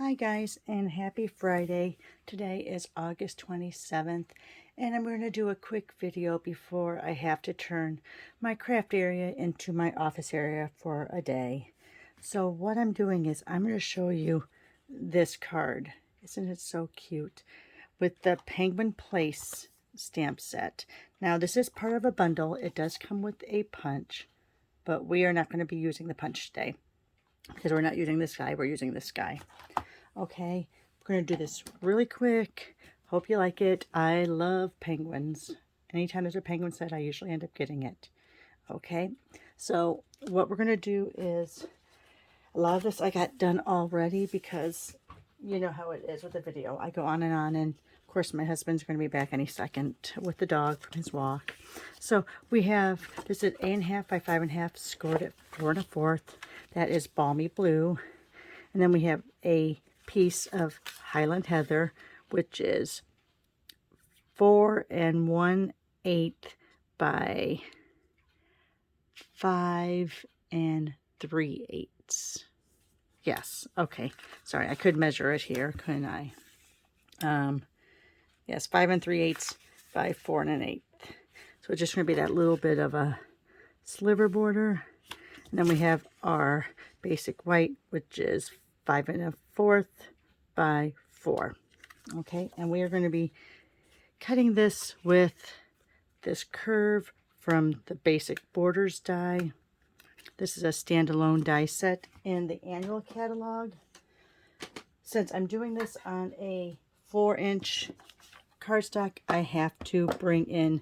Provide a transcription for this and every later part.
Hi guys, and happy Friday. Today is August 27th, and I'm going to do a quick video before I have to turn my craft area into my office area for a day. So what I'm doing is I'm going to show you this card. Isn't it so cute? With the Penguin Place stamp set. Now this is part of a bundle. It does come with a punch, but we are not going to be using the punch today because we're not using this guy, we're using this guy. Okay, we're going to do this really quick. Hope you like it. I love penguins. Anytime there's a penguin set, I usually end up getting it. Okay, so what we're going to do is, a lot of this I got done already because you know how it is with the video. I go on, and of course my husband's going to be back any second with the dog from his walk. So we have, this is 8.5 by 5.5, scored at 4 1/4. That is balmy blue. And then we have a piece of Highland Heather, which is 4 1/8 by 5 3/8. Yes, okay. Sorry, I could measure it here, couldn't I? Yes, 5 3/8 by 4 1/8. So it's just going to be that little bit of a sliver border. And then we have our basic white, which is 5 1/4 by 4. Okay, and we are going to be cutting this with this curve from the Basic Borders die. This is a standalone die set in the annual catalog. Since I'm doing this on a 4-inch cardstock, I have to bring in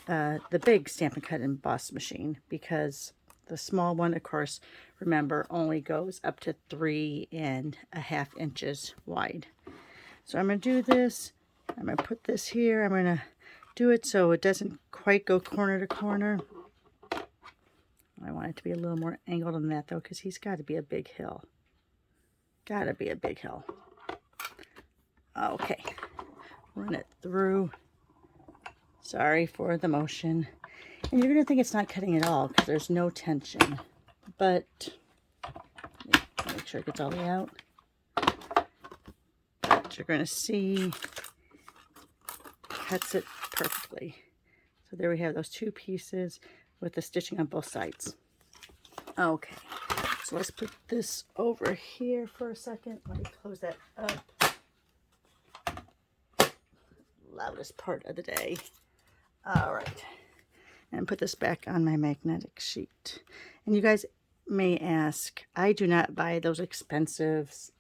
the big Stampin' Cut and Emboss machine, because the small one, of course, remember, only goes up to 3.5 inches wide. So I'm going to do this. I'm going to put this here. I'm going to do it so it doesn't quite go corner to corner. I want it to be a little more angled than that, though, because he's got to be a big hill. Got to be a big hill. Okay. Run it through. Sorry for the motion. And you're going to think it's not cutting at all because there's no tension. But make sure it gets all the way out. But you're going to see cuts it perfectly. So there we have those two pieces with the stitching on both sides. Okay, so let's put this over here for a second. Let me close that up. Loudest part of the day. All right. And put this back on my magnetic sheet. And you guys may ask, I do not buy those expensive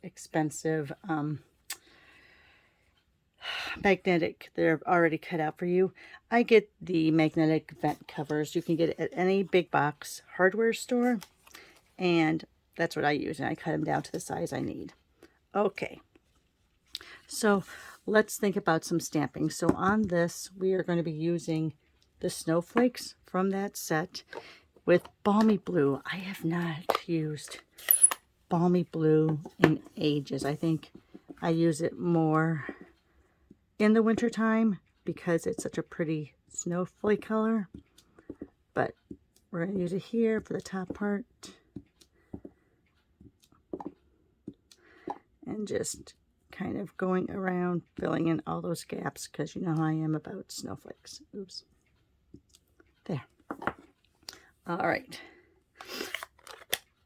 magnetic, they're already cut out for you. I get the magnetic vent covers. You can get it at any big box hardware store, and that's what I use, and I cut them down to the size I need. Okay, so let's think about some stamping. So on this, we are going to be using the snowflakes from that set with balmy blue. I have not used balmy blue in ages. I think I use it more in the winter time because it's such a pretty snowflake color. But we're going to use it here for the top part. And just kind of going around, filling in all those gaps, because you know how I am about snowflakes. Oops. There. All right.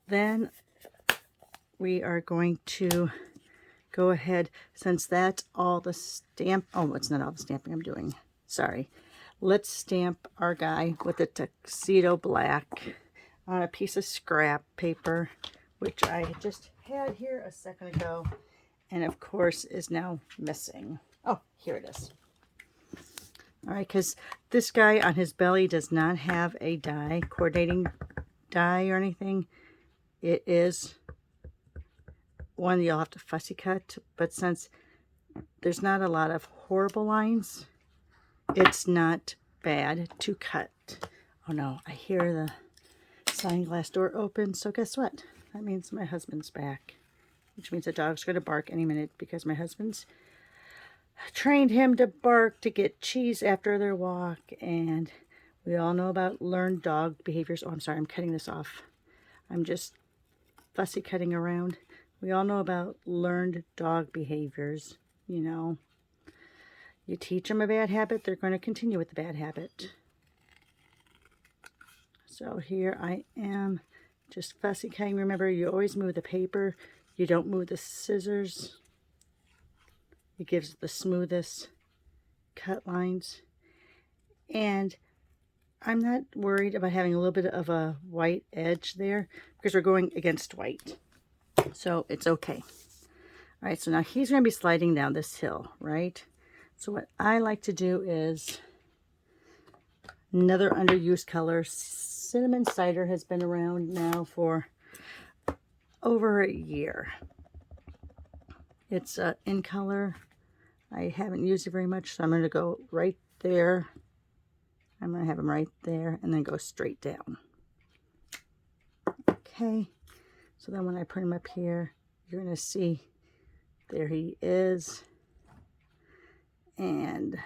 Then we are going to go ahead, since that's all the stamp, oh, it's not all the stamping I'm doing. Sorry. Let's stamp our guy with the tuxedo black on a piece of scrap paper, which I just had here a second ago, and of course is now missing. Oh, here it is. All right, because this guy on his belly does not have a die, coordinating die or anything. It is one you'll have to fussy cut, but since there's not a lot of horrible lines, it's not bad to cut. Oh no, I hear the sliding glass door open, so guess what? That means my husband's back, which means the dog's going to bark any minute because my husband's trained him to bark to get cheese after their walk, and we all know about learned dog behaviors. Oh, I'm sorry, I'm cutting this off. I'm just fussy cutting around. We all know about learned dog behaviors. You know, you teach them a bad habit, they're going to continue with the bad habit. So here I am just fussy cutting. Remember, you always move the paper. You don't move the scissors. It gives the smoothest cut lines. And I'm not worried about having a little bit of a white edge there because we're going against white. So it's okay. All right, so now he's going to be sliding down this hill, right? So what I like to do is another underused color. Cinnamon Cider has been around now for over a year. It's in color. I haven't used it very much, so I'm going to go right there. I'm going to have him right there and then go straight down. Okay, so then when I put him up here, you're going to see there he is. And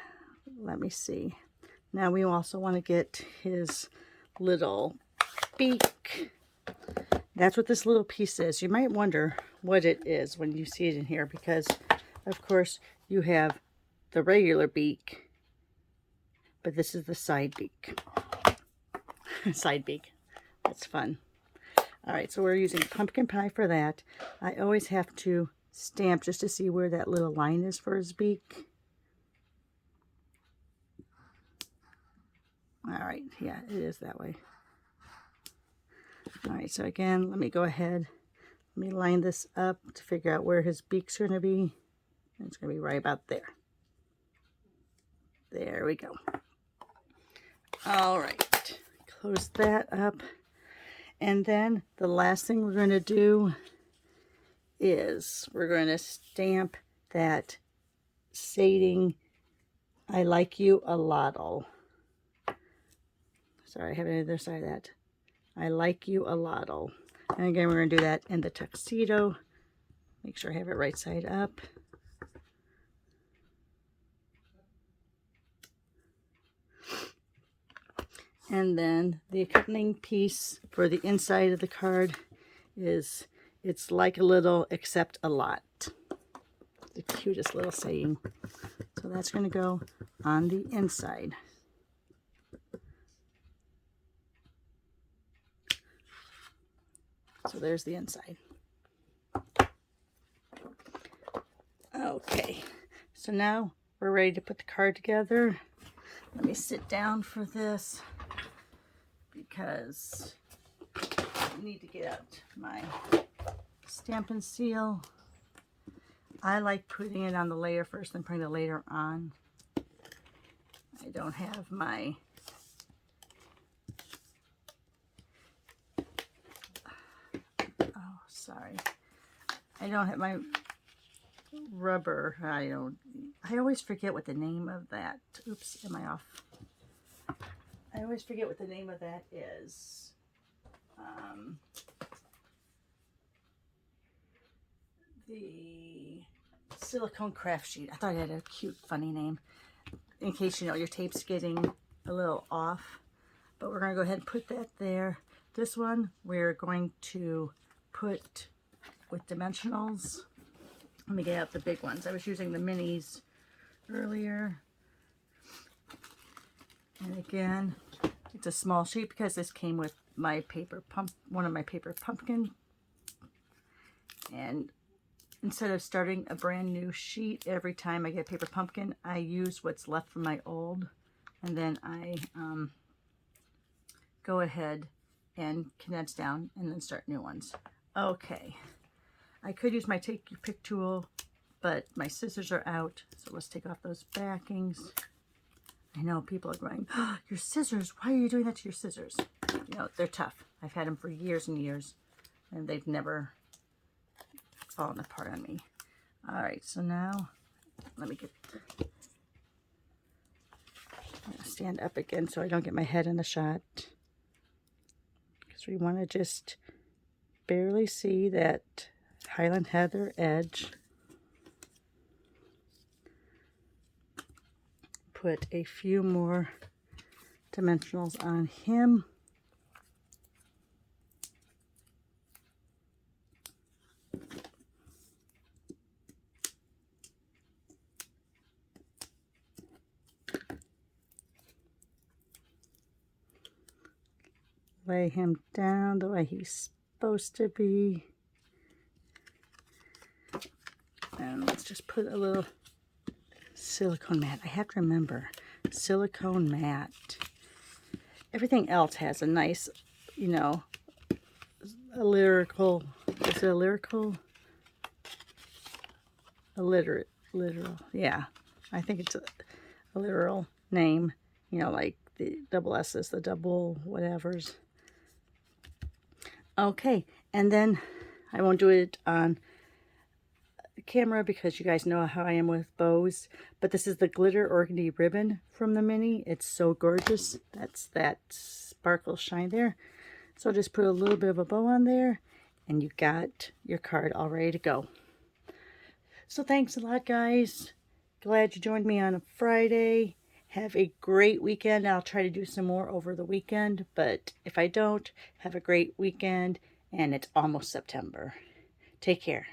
let me see. Now we also want to get his little beak. That's what this little piece is. You might wonder what it is when you see it in here because, of course, you have the regular beak, but this is the side beak. Side beak. That's fun. All right, so we're using pumpkin pie for that. I always have to stamp just to see where that little line is for his beak. All right, yeah, it is that way. All right, so again, let me go ahead. Let me line this up to figure out where his beak's going to be. It's going to be right about there. There we go. All right, close that up. And then the last thing we're going to do is we're going to stamp that saying, "I like you a lot." Sorry, I have it on the other side of that. I like you a lot. And again, we're going to do that in the tuxedo. Make sure I have it right side up. And then the accompanying piece for the inside of the card is, "It's like a little, except a lot." The cutest little saying. So that's going to go on the inside. So there's the inside. Okay, so now we're ready to put the card together. Let me sit down for this because I need to get out my stamp and seal. I like putting it on the layer first, then putting the layer on. I don't have my sorry. I don't have my rubber. I always forget what the name of that. Oops, am I off? I always forget what the name of that is. The silicone craft sheet. I thought it had a cute, funny name. In case you know your tape's getting a little off. But we're going to go ahead and put that there. This one we're going to put with dimensionals. Let me get out the big ones. I was using the minis earlier. And again, it's a small sheet because this came with my one of my paper pumpkin. And instead of starting a brand new sheet every time I get a paper pumpkin, I use what's left from my old. And then I go ahead and condense down and then start new ones. Okay, I could use my take your pick tool, but my scissors are out, so let's take off those backings. I know people are going, "Oh, your scissors, why are you doing that to your scissors?" You know, they're tough. I've had them for years and years, and they've never fallen apart on me. All right, so now let me stand up again so I don't get my head in the shot, because we want to just barely see that Highland Heather edge. Put a few more dimensionals on him. lay him down the way he's supposed to be. And let's just put a little silicone mat. I have to remember, silicone mat. Everything else has a nice, you know, a lyrical, is it a lyrical? Literal, yeah. I think it's a literal name, you know, like the double S's, the double whatevers. Okay, and then I won't do it on camera because you guys know how I am with bows, but this is the glitter organdy ribbon from the mini. It's so gorgeous. That's that sparkle shine there. So just put a little bit of a bow on there and you got your card all ready to go. So thanks a lot, guys. Glad you joined me on a Friday. Have a great weekend. I'll try to do some more over the weekend, but if I don't, have a great weekend, and it's almost September. Take care.